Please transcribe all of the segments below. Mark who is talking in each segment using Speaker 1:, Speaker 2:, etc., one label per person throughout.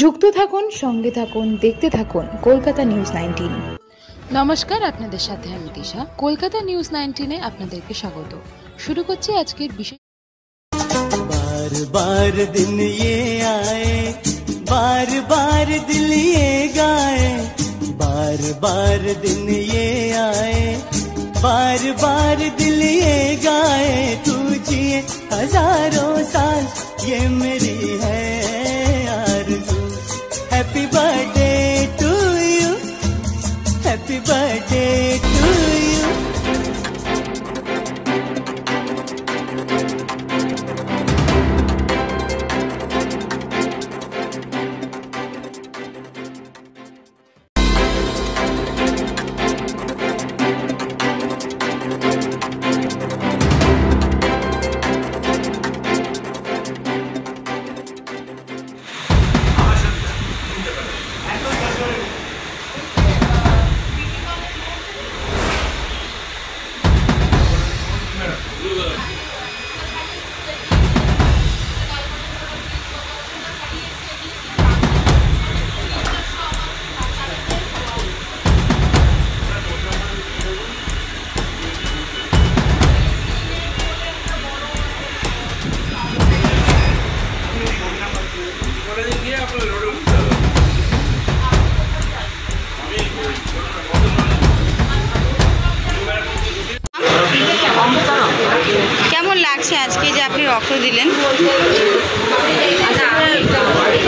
Speaker 1: যুক্ত থাকুন, সঙ্গে থাকুন, দেখতে থাকুন কলকাতা নিউজ 19।
Speaker 2: নমস্কার, আপনাদের সাথে আমি দিশা। কলকাতা নিউজ 19-এ আপনাদেরকে স্বাগত। শুরু করছি আজকের বিশেষ।
Speaker 3: बार बार दिन ये आए, बार बार दिल ये गाए, बार बार दिन ये आए, बार बार दिल ये गाए। तू जिए हजारों साल, ये मेरी है आरज़ू। Happy birthday to you, happy birthday to you.
Speaker 4: কেমন লাগছে আজকে যে আপনি রক্ত দিলেন?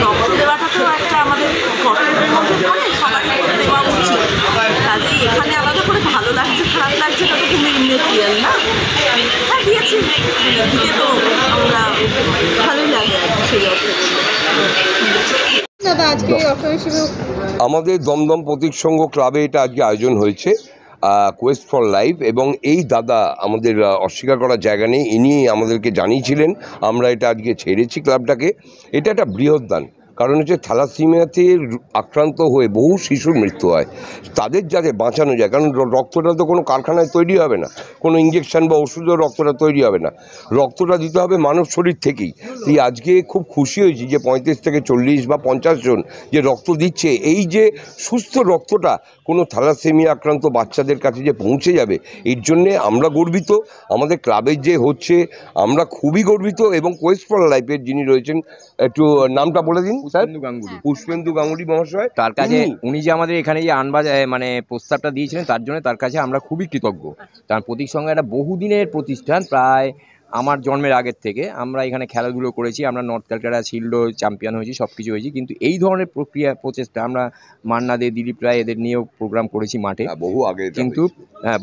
Speaker 5: রক্ত দেওয়াটা তো একটা আমাদের কর্তব্যের মধ্যে পড়ে, সবাইকে দেওয়া উচিত। কাজে এখানে আলাদা করে ভালো লাগছে খারাপ লাগছে এটা তো খুবই ইমেটিরিয়াল না। হ্যাঁ দিয়েছি, দিতে তো আমরা ভালোই লাগে সেই অর্থে।
Speaker 4: দাদা আজকে রক্ত হিসেবে
Speaker 6: আমাদের দমদম প্রতীক সংঘ ক্লাবে এটা আজকে আয়োজন হয়েছে, কোয়েস্ট ফর লাইফ। এবং এই দাদা আমাদের অস্বীকার করার জায়গা নেই, ইনি আমাদেরকে জানিয়েছিলেন, আমরা এটা আজকে ছেড়েছি ক্লাবটাকে। এটা একটা বৃহৎ দান, কারণ হচ্ছে থ্যালাসেমিয়াতে আক্রান্ত হয়ে বহু শিশুর মৃত্যু হয়, তাদের যাতে বাঁচানো যায়। কারণ রক্তটা তো কোনো কারখানায় তৈরি হবে না, কোনো ইঞ্জেকশন বা ওষুধেও রক্তটা তৈরি হবে না, রক্তটা দিতে হবে মানব শরীর থেকেই। এই আজকে খুব খুশি হয়েছি যে 35 থেকে 40 বা 50 জন যে রক্ত দিচ্ছে। এই যে সুস্থ রক্তটা কোনো থ্যালাসেমিয়া আক্রান্ত বাচ্চাদের কাছে যে পৌঁছে যাবে, এর জন্যে আমরা গর্বিত। আমাদের ক্লাবের যে হচ্ছে আমরা খুবই গর্বিত। এবং কোয়েস্ট ফর লাইফের যিনি রয়েছেন, একটু নামটা বলে দিন স্যার। পুষ্পেন্দু গাঙ্গুলি মহাশয়,
Speaker 7: তার কাছে উনি যে আমাদের এখানে যে মানে প্রস্তাবটা দিয়েছিলেন, তার জন্য তার কাছে আমরা খুবই কৃতজ্ঞ। কারণ প্রতীক সংঘ একটা বহুদিনের প্রতিষ্ঠান, প্রায় আমার জন্মের আগের থেকে আমরা এখানে খেলাধুলো করেছি, আমরা নর্থ ক্যালকাটা শিল্ড চ্যাম্পিয়ন হয়েছি, সব কিছু হয়েছি। কিন্তু এই ধরনের প্রচেষ্টা আমরা মান্না দে, দিলীপ রায় এদের নিয়েও প্রোগ্রাম করেছি মাঠে
Speaker 6: বহু আগে,
Speaker 7: কিন্তু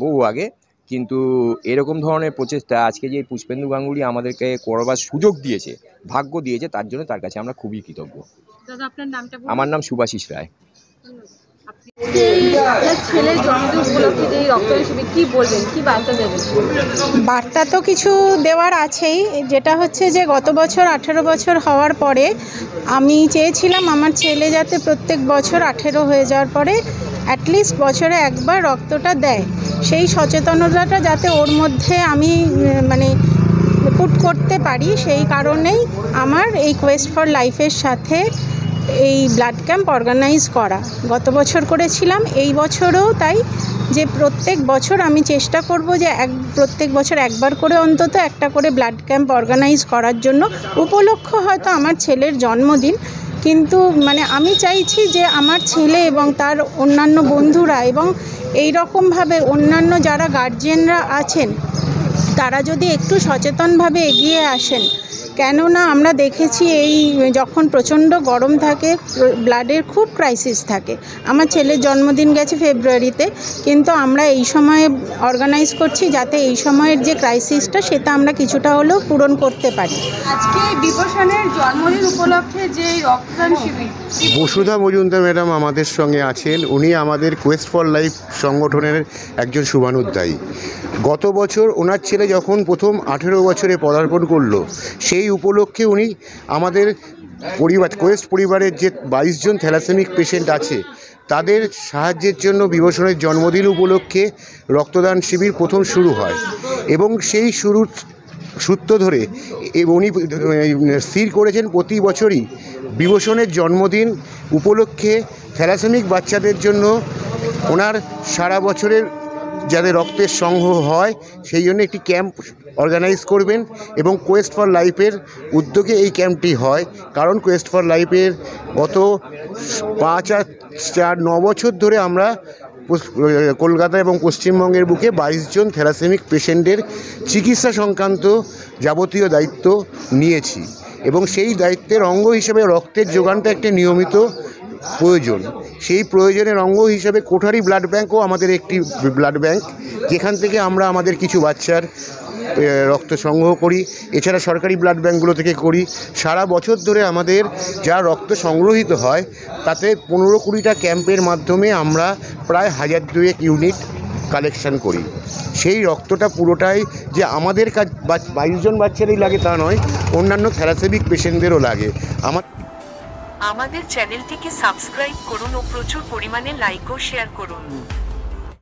Speaker 7: বহু আগে। কিন্তু এরকম ধরনের প্রচেষ্টা আজকে যে পুষ্পেন্দু গাঙ্গুলি আমাদেরকে করবার সুযোগ দিয়েছে, ভাগ্য দিয়েছে, তার জন্য তার কাছে আমরা খুবই কৃতজ্ঞ।
Speaker 4: দাদা আপনার নামটা বলুন।
Speaker 7: আমার নাম সুভাষিস রায়।
Speaker 4: আপনার ছেলের জন্মদিন উপলক্ষে যে রক্ত হিসেবে কি বলবেন, কি বার্তা দেবেন?
Speaker 8: বার্তা তো কিছু দেওয়ার আছেই, যেটা হচ্ছে যে গত বছর 18 বছর হওয়ার পরে আমি চেয়েছিলাম আমার ছেলে যাতে প্রত্যেক বছর 18 হয়ে যাওয়ার পরে অ্যাটলিস্ট বছরে একবার রক্তটা দেয়। সেই সচেতনতাটা যাতে ওর মধ্যে আমি পুট করতে পারি, সেই কারণেই আমার এই কোয়েস্ট ফর লাইফের সাথে এই ব্লাড ক্যাম্প অর্গানাইজ করা। গত বছর করেছিলাম, এই বছরও তাই, যে প্রত্যেক বছর আমি চেষ্টা করব যে প্রত্যেক বছর একবার করে অন্তত একটা করে ব্লাড ক্যাম্প অর্গানাইজ করার জন্য। উপলক্ষ হয়তো আমার ছেলের জন্মদিন, কিন্তু আমি চাইছি যে আমার ছেলে এবং তার অন্যান্য বন্ধুরা এবং এই রকমভাবে অন্যান্য যারা গার্জিয়ানরা আছেন তারা যদি একটু সচেতনভাবে এগিয়ে আসেন। কেননা আমরা দেখেছি এই যখন প্রচণ্ড গরম থাকে, ব্লাডের খুব ক্রাইসিস থাকে। আমার ছেলের জন্মদিন গেছে ফেব্রুয়ারিতে, কিন্তু আমরা এই সময়ে অর্গানাইজ করছি যাতে এই সময়ের যে ক্রাইসিসটা সেটা আমরা কিছুটা হলেও পূরণ করতে পারি।
Speaker 4: আজকে বিভূষণের জন্মদিন উপলক্ষে যে রক্তদান শিবির,
Speaker 9: বসুধা মজুমদার ম্যাডাম আমাদের সঙ্গে আছেন। উনি আমাদের কোয়েস্ট ফর লাইফ সংগঠনের একজন শুভানুধ্যায়ী। গত বছর ওনার ছেলে যখন প্রথম 18 বছরে পদার্পণ করলো, সেই উপলক্ষে উনি আমাদের কোয়েস্ট পরিবারের যে 22 জন থ্যালাসেমিক পেশেন্ট আছে তাদের সাহায্যের জন্য বিভূষণের জন্মদিন উপলক্ষে রক্তদান শিবির প্রথম শুরু হয় এবং সেই শুরুর সূত্র ধরে উনি স্থির করেছেন প্রতি বছরই বিভূষণের জন্মদিন উপলক্ষে থ্যালাসেমিক বাচ্চাদের জন্য ওনার সারা বছরের যাদের রক্তের সংগ্রহ হয় সেই জন্য একটি ক্যাম্প অর্গানাইজ করবেন এবং কোয়েস্ট ফর লাইফের উদ্যোগে এই ক্যাম্পটি হয়। কারণ কোয়েস্ট ফর লাইফের গত 5-9 বছর ধরে আমরা কলকাতা এবং পশ্চিমবঙ্গের বুকে 22 জন থ্যালাসেমিক পেশেন্টের চিকিৎসা সংক্রান্ত যাবতীয় দায়িত্ব নিয়েছি এবং সেই দায়িত্বের অঙ্গ হিসেবে রক্তের যোগানটা একটা নিয়মিত প্রয়োজন। সেই প্রয়োজনের অঙ্গ হিসেবে কোঠারি ব্লাড ব্যাঙ্কও আমাদের একটি ব্লাড ব্যাঙ্ক, যেখান থেকে আমরা আমাদের কিছু বাচ্চার রক্ত সংগ্রহ করি। এছাড়া সরকারি ব্লাড ব্যাঙ্কগুলো থেকে করি। সারা বছর ধরে আমাদের যা রক্ত সংগ্রহীত হয় তাতে 15-20টা ক্যাম্পের মাধ্যমে আমরা প্রায় 1000-2 ইউনিট কালেকশন করি। সেই রক্তটা পুরোটাই যে আমাদের 22 জন বাচ্চারই লাগে তা নয়, অন্যান্য থ্যালাসেমিক পেশেন্টদেরও লাগে।
Speaker 10: আমাদের চ্যানেলটিকে সাবস্ক্রাইব করুন ও প্রচুর পরিমাণে লাইক ও শেয়ার করুন।